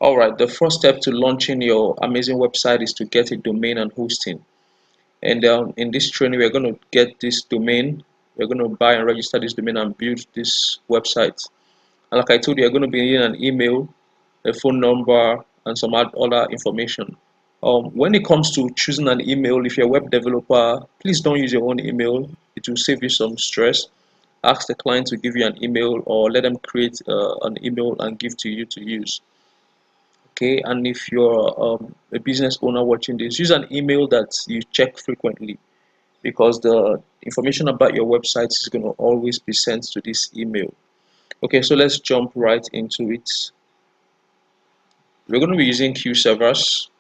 All right, the first step to launching your amazing website is to get a domain and hosting. And in this training, we're going to get this domain. We're going to buy and register this domain and build this website. And like I told you, you're going to be needing an email, a phone number, and some other information. When it comes to choosing an email, if you're a web developer, please don't use your own email. It will save you some stress. Ask the client to give you an email or let them create an email and give to you to use. Okay, and if you're a business owner watching this, use an email that you check frequently because the information about your website is going to always be sent to this email. Okay, so let's jump right into it. We're going to be using Q servers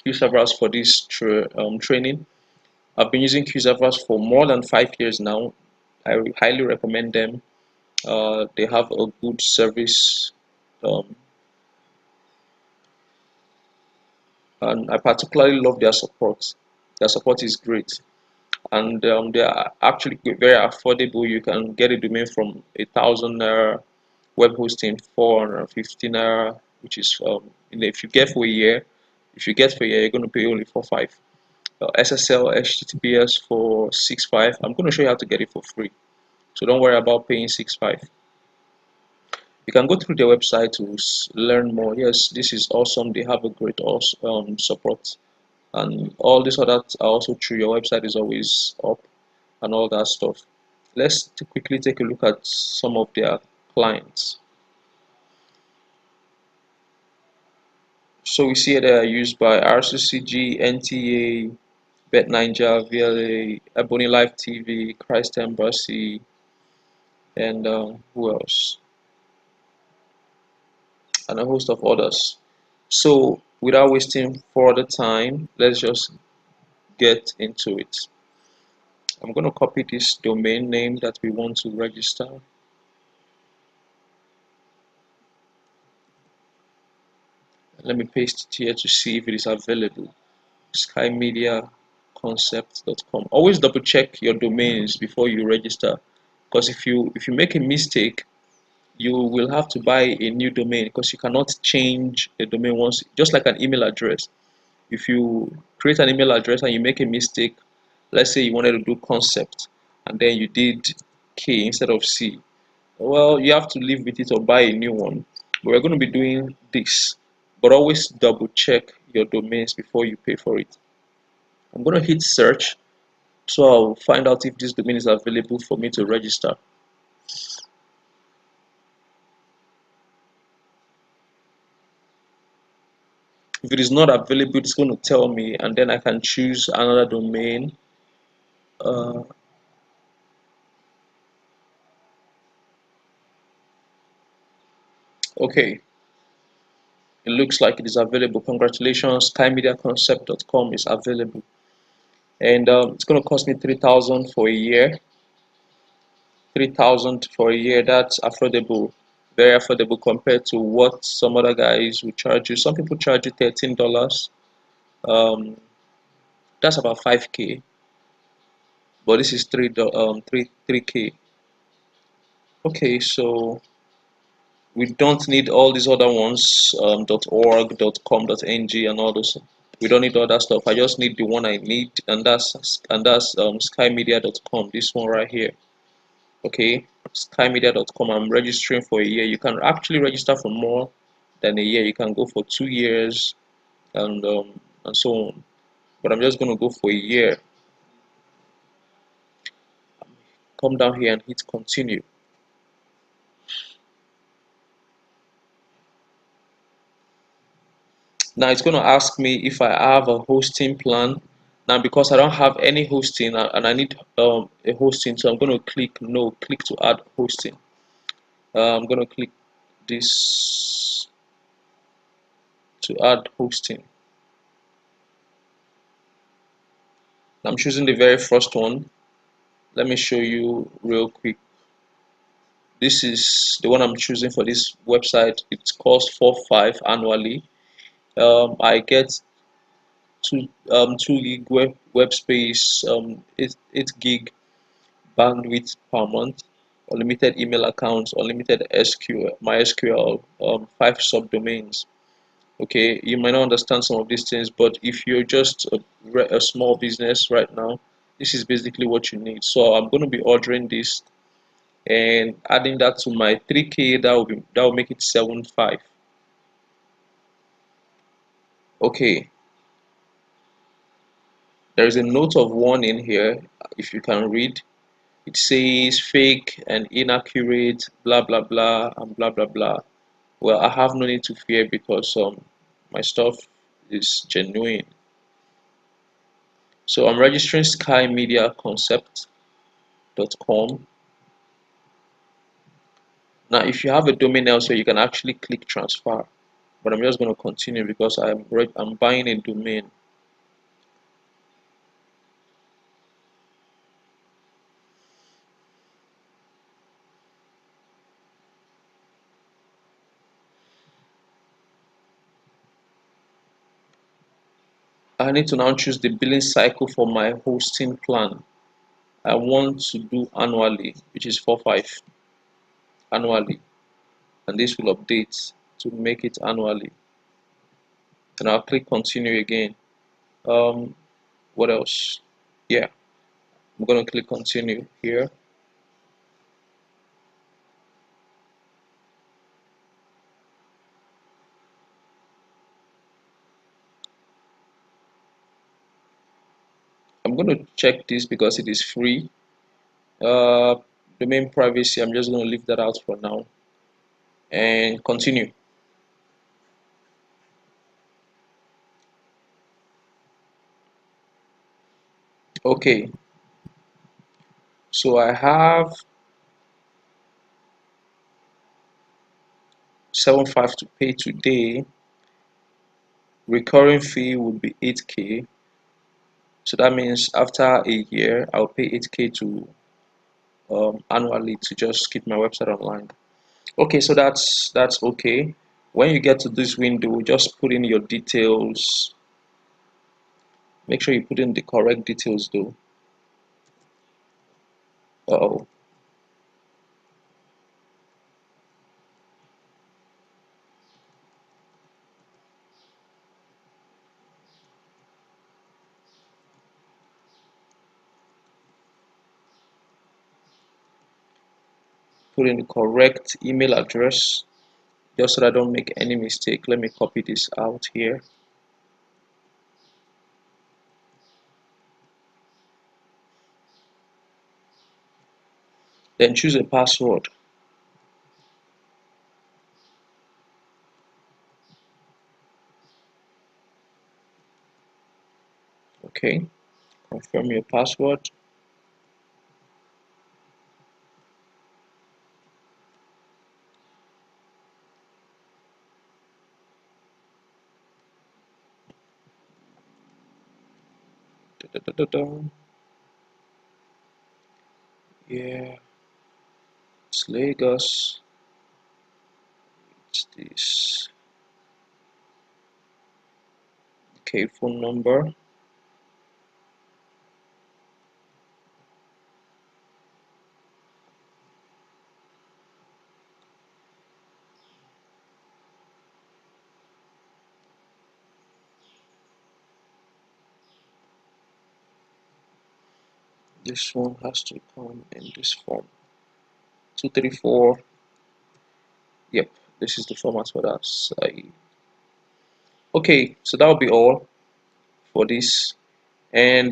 for this training. I've been using Q servers for more than 5 years now. I highly recommend them. They have a good service, um, and I particularly love their support. Their support is great, and they are actually very affordable. You can get a domain from 1,000 naira, web hosting 415 naira, which is if you get for a year, you're going to pay only 4.5. SSL HTTPS for 6.5. I'm going to show you how to get it for free, so don't worry about paying 6.5. You can go through their website to learn more. Yes, this is awesome. They have a great support, and all this other are also true. Your website is always up and all that stuff. Let's quickly take a look at some of their clients. So we see they are used by RCCG, NTA, Bet Ninja, VLA, Ebony Live TV, Christ Embassy, and who else? And a host of others. So without wasting further time, let's just get into it. I'm going to copy this domain name that we want to register. Let me paste it here to see if it is available. SkyMediaConcept.com. Always double check your domains before you register, because if you make a mistake, you will have to buy a new domain because you cannot change a domain once, just like an email address. If you create an email address and you make a mistake, let's say you wanted to do concept and then you did K instead of C, well, you have to live with it or buy a new one. But we're going to be doing this, but always double check your domains before you pay for it. I'm going to hit search, so I'll find out if this domain is available for me to register. If it is not available, it's going to tell me, and then I can choose another domain. uh, okay, it looks like it is available. Congratulations, skymediaconcept.com is available, and it's going to cost me 3,000 for a year. 3,000 for a year, that's affordable, very affordable compared to what some other guys will charge you. Some people charge you $13. um, that's about 5k, but this is 3k. Okay, so we don't need all these other ones, .org, .com, .ng, and all those. We don't need all that stuff. I just need the one I need, and that's skymedia.com, this one right here. Okay, skymedia.com. I'm registering for a year. You can actually register for more than a year. You can go for 2 years, and so on, but I'm just going to go for a year. Come down here and hit continue. Now it's going to ask me if I have a hosting plan. Now because I don't have any hosting, and I need a hosting, so I'm going to click no, click to add hosting. I'm going to click this to add hosting. I'm choosing the very first one. Let me show you real quick. This is the one I'm choosing for this website. It costs 4.5 annually. I get 2 gig web space, 8 gig bandwidth per month. unlimited email accounts, unlimited SQL, MySQL, 5 subdomains. Okay, you might not understand some of these things, but if you're just a small business right now, this is basically what you need. So I'm going to be ordering this and adding that to my 3K. That will make it 7.5. Okay, there is a note of warning here. If you can read, it says fake and inaccurate, blah blah blah, and blah blah blah. Well, I have no need to fear because my stuff is genuine. So I'm registering skymediaconcept.com. Now, if you have a domain elsewhere, you can actually click transfer. But I'm just going to continue because I'm buying a domain. I need to now choose the billing cycle for my hosting plan. I want to do annually, which is 4.5 annually, and this will update to make it annually. And I'll click continue again. Um, what else? Yeah, I'm gonna click continue here. I'm gonna check this because it is free. Uh, Domain privacy, I'm just gonna leave that out for now and continue. Okay, so I have 7.5 to pay today. Recurring fee would be 8K. So that means after a year, I'll pay 8K to annually to just keep my website online. Okay, so that's okay. When you get to this window, just put in your details. Make sure you put in the correct details though. Uh-oh. Put in the correct email address just so that I don't make any mistake. Let me copy this out here. Then choose a password. Okay, confirm your password. Da, da, da, da, da. Yeah, it's Lagos. It's this. Okay, phone number. This one has to come in this form. 234. Yep, this is the format for that site. Okay, so that will be all for this. And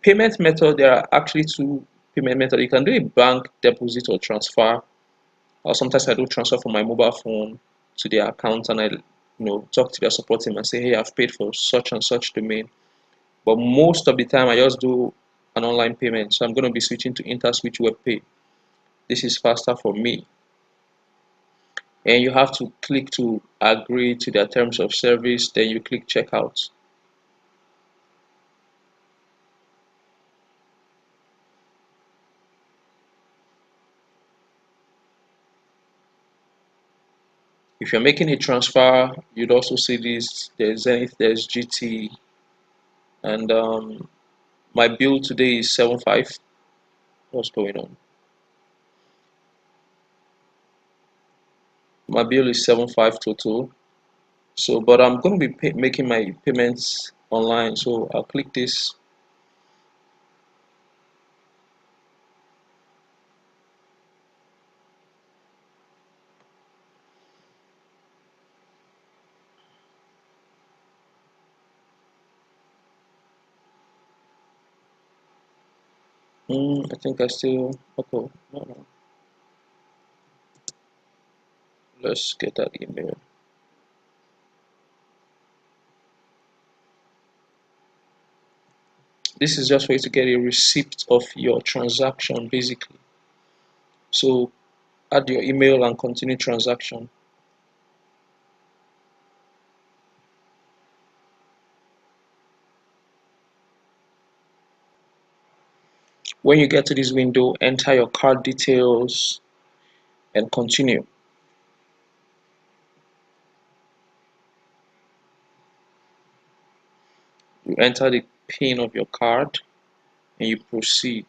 payment method, there are actually two payment methods. You can do a bank deposit or transfer. Or sometimes I do transfer from my mobile phone to their account, and I talk to their support team and say, hey, I've paid for such and such domain. But most of the time I just do an online payment. So I'm going to be switching to InterSwitch WebPay. This is faster for me. And you have to click to agree to their terms of service, then you click checkout. If you're making a transfer, you'd also see this. There's Zenith, there's GT, and my bill today is 7.5. What's going on? My bill is 75 total. So, but I'm going to be making my payments online. So I'll click this. I think I still, okay, no. Let's get that email. This is just for you to get a receipt of your transaction, basically. So add your email and continue transaction. When you get to this window, enter your card details and continue. You enter the PIN of your card and you proceed.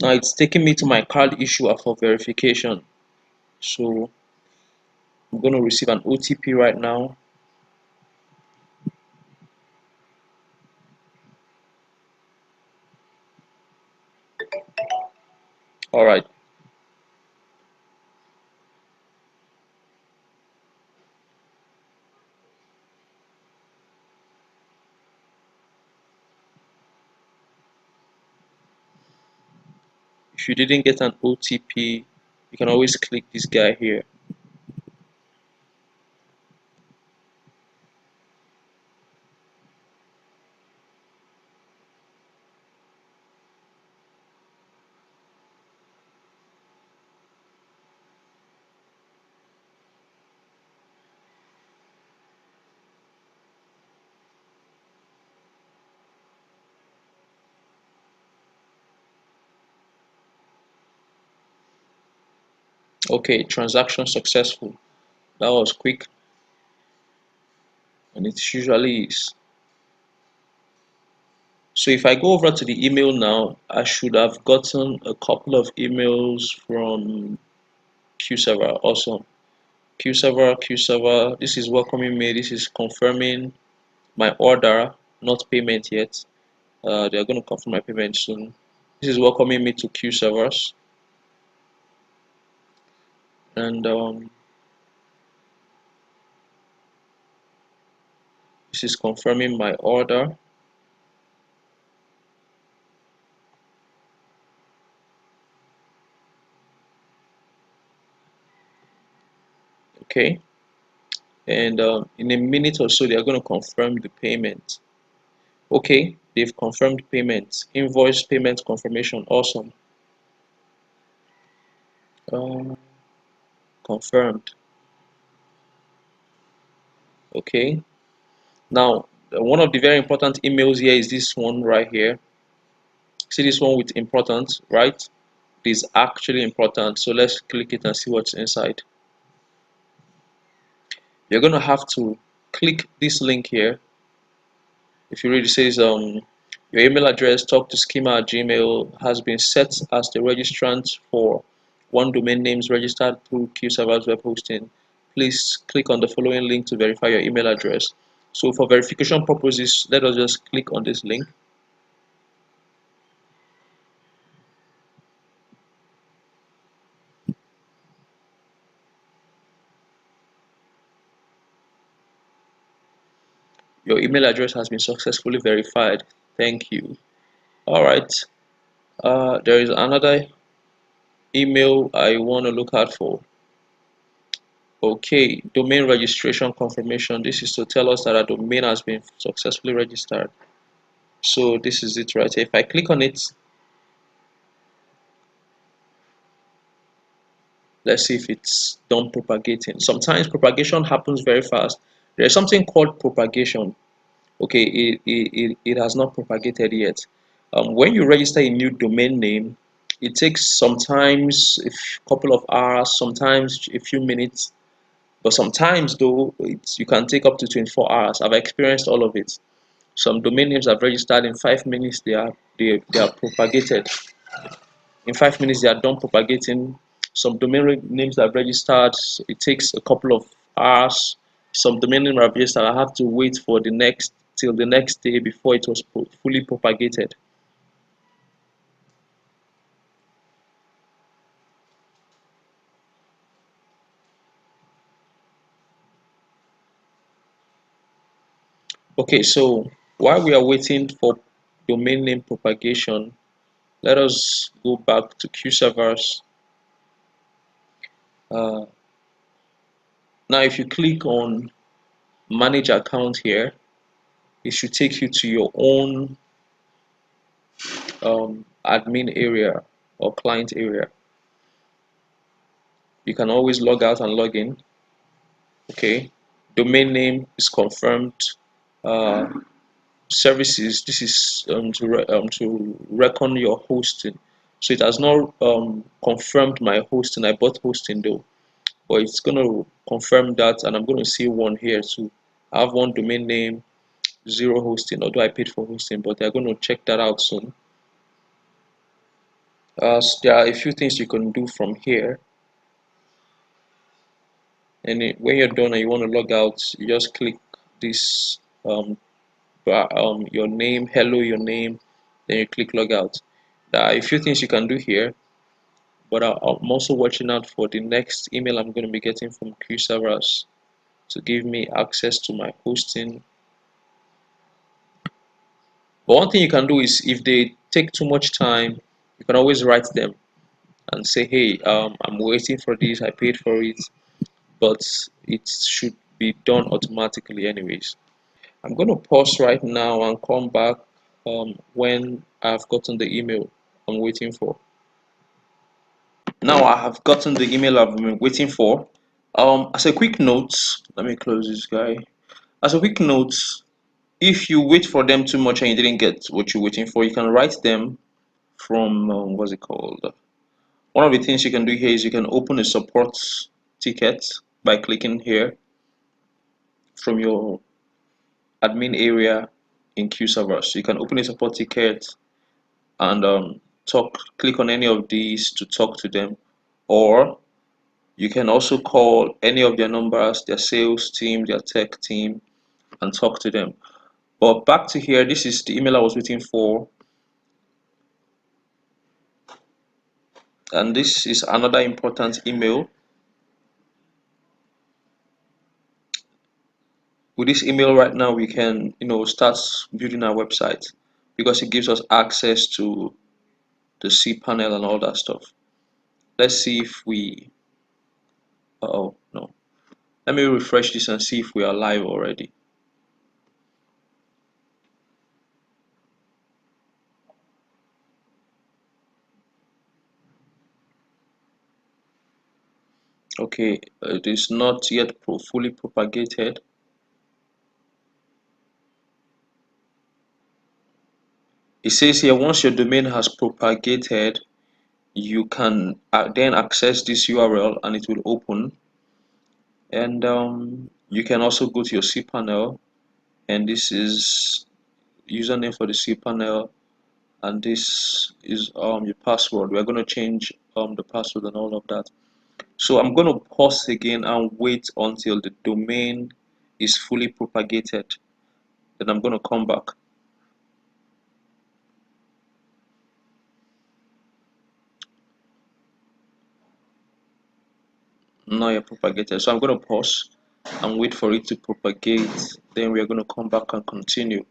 Now it's taking me to my card issuer for verification. So I'm going to receive an OTP right now. All right. If you didn't get an OTP, you can always click this guy here. Okay, transaction successful. That was quick, and it usually is. So if I go over to the email now, I should have gotten a couple of emails from QServer. Awesome. QServer, this is welcoming me. This is confirming my order, not payment yet. They're going to confirm my payment soon. This is welcoming me to QServers, and this is confirming my order. Okay, and in a minute or so, they are going to confirm the payment. Okay, they've confirmed payment. Invoice payment confirmation. Awesome. Um, Confirmed. Okay. Now, one of the very important emails here is this one right here. See this one with important, right? It is actually important. So let's click it and see what's inside. You're going to have to click this link here. If you read, it says your email address talk to schema at gmail has been set as the registrant for one domain names registered through QServer's web hosting. Please click on the following link to verify your email address. So for verification purposes, let us just click on this link. Your email address has been successfully verified. Thank you. All right. There is another email I want to look out for. Okay, domain registration confirmation. This is to tell us that our domain has been successfully registered. So this is it right here. If I click on it, let's see if it's done propagating. Sometimes propagation happens very fast. There's something called propagation. Okay, it has not propagated yet. When you register a new domain name, It takes sometimes a couple of hours, sometimes a few minutes, but sometimes though you can take up to 24 hours. I've experienced all of it. Some domain names I've registered in 5 minutes. They are propagated in 5 minutes. They are done propagating. Some domain names I've registered, it takes a couple of hours. Some domain name I've registered, I have to wait for the next till the next day before it was fully propagated. Okay, so while we are waiting for domain name propagation, let us go back to Q servers. Uh, Now, if you click on manage account here, it should take you to your own admin area or client area. You can always log out and log in. Okay, domain name is confirmed. Uh, Services, this is to reckon your hosting. So it has not confirmed my hosting. I bought hosting though, but it's going to confirm that, and I'm going to see one here too. I have one domain name, zero hosting, although I paid for hosting, but they're going to check that out soon. So there are a few things you can do from here, and when you're done and you want to log out, you just click this your name, hello, your name, then you click log out. There are a few things you can do here, but I'm also watching out for the next email I'm going to be getting from Q servers to give me access to my hosting. But one thing you can do is, if they take too much time, you can always write them and say, hey, I'm waiting for this, I paid for it, but it should be done automatically anyways. I'm going to pause right now and come back when I've gotten the email I'm waiting for. Now I have gotten the email I've been waiting for. As a quick note, let me close this guy. As a quick note, if you wait for them too much and you didn't get what you're waiting for, you can write them from what's it called? One of the things you can do here is you can open a support ticket by clicking here from your admin area in Q servers. So you can open a support ticket and click on any of these to talk to them, or you can also call any of their numbers, their sales team, their tech team, and talk to them. But back to here, this is the email I was waiting for, and this is another important email. With this email right now, we can start building our website because it gives us access to the cPanel and all that stuff. Let's see if we oh no, let me refresh this and see if we are live already. Okay, it is not yet fully propagated. It says here, once your domain has propagated, you can then access this URL and it will open. And you can also go to your cPanel, and this is username for the cPanel, and this is your password. We're going to change the password and all of that. So I'm going to pause again and wait until the domain is fully propagated. Then I'm going to come back. Now you're propagated. So I'm going to pause and wait for it to propagate. Then we are going to come back and continue.